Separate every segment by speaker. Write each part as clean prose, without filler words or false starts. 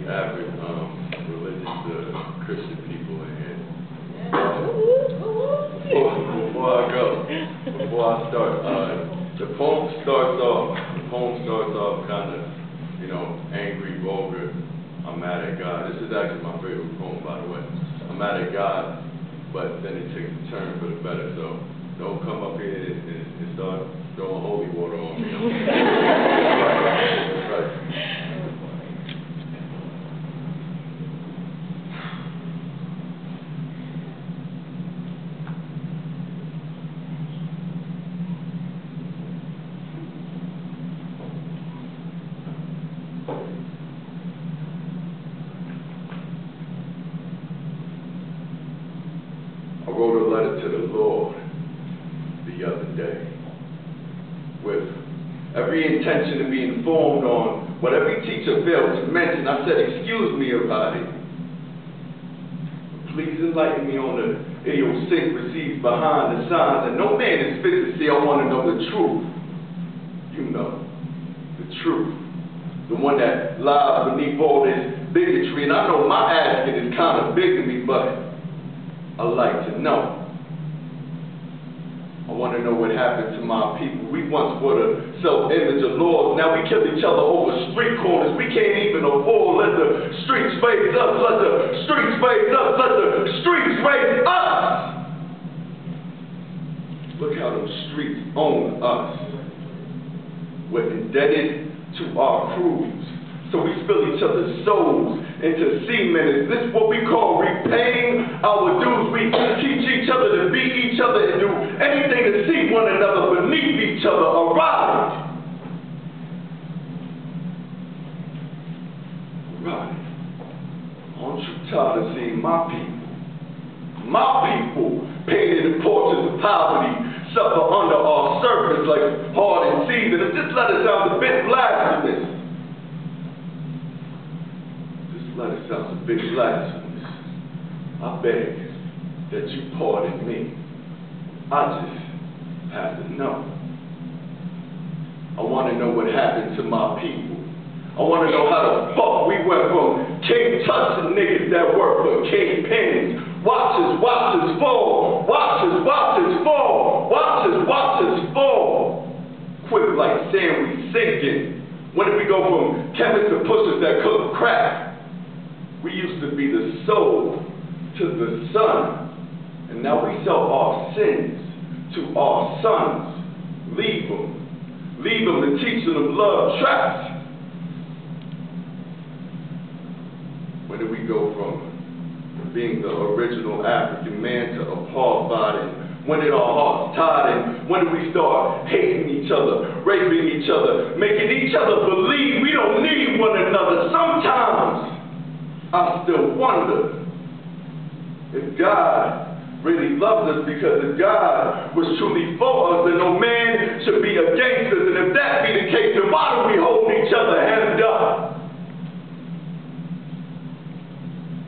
Speaker 1: average religious Christian people in here. Before I start, the poem starts off kind of, angry, vulgar. I'm mad at God. This is actually my favorite poem, by the way. I'm mad at God, but then it takes a turn for the better. So don't come up here and start throwing holy water on me. Right. I wrote a letter to the Lord the other day with every intention to be informed on what every teacher failed to mention. I said, excuse me about it. Please enlighten me on the idiosyncrasies behind the signs that no man is fit to see. I want to know the truth. You know, the truth. The one that lies beneath all this bigotry. And I know my asking is kind of big to me, but I like to know. I want to know what happened to my people. We once were the self-image of laws. Now we kill each other over street corners. We can't even afford. Let the streets raise us. Let the streets raise us. Let the streets raise us. Look how those streets own us. We're indebted to our crews. So we spill each other's souls into semen. Is this what we call repaying our dues? We teach each other to beat each other and do anything to see one another beneath each other. Arrive. Right. Aren't you tired of seeing my people painted in portraits of poverty, suffer under our surface like hardened seas? And if this letter sounds a bit blasphemous, it sounds a bit blasphemous. I beg that you pardon me. I just have to know. I want to know what happened to my people. I want to know how the fuck we went from king touching niggas that work for king pennies. Watches fall. Watches fall. Quick like sand we sinking. When did we go from chemists to pushers that cook crack? We used to be the soul to the sun, and now we sell our sins to our sons. Leave them and teach them love traps. When did we go from being the original African man to apartheid? And when did our hearts tighten? And when did we start hating each other, raping each other, making each other believe we don't need one another? Sometimes I still wonder if God really loves us, because if God was truly for us, then no man should be against us. And if that be the case, then why do we hold each other hand up?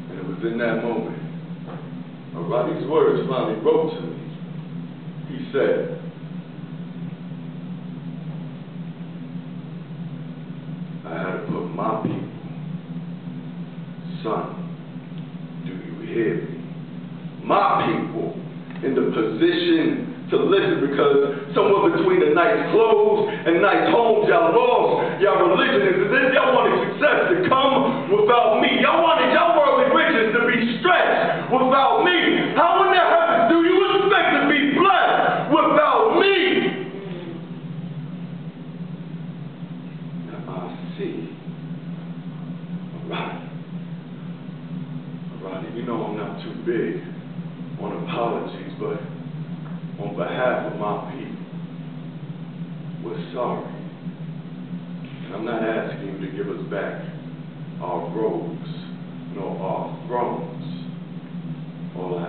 Speaker 1: And it was in that moment Roddy's words finally wrote to me. He said, I had to put my people. Son, do you hear me? My people in the position to listen, because somewhere between the nice clothes and nice homes y'all lost, y'all religion is as if y'all wanted success to come without me. Y'all wanted y'all worldly riches to be stretched without me. How in the heavens do you expect to be blessed without me? Now I see. Roddy, you know I'm not too big on apologies, but on behalf of my people, we're sorry. And I'm not asking you to give us back our robes nor our thrones. All I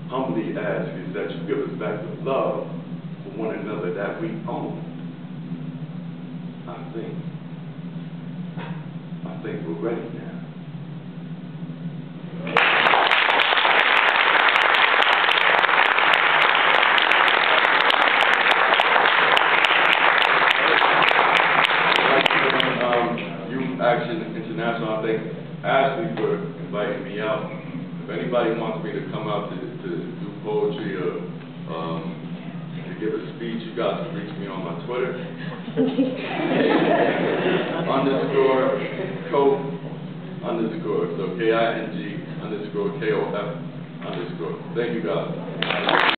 Speaker 1: humbly ask is that you give us back the love for one another that we own. I think we're ready now. Action International. International. I thank Ashley for inviting me out. If anybody wants me to come out to do poetry or to give a speech, you guys can reach me on my Twitter. _Kof_. So KING_KOF_. Thank you guys.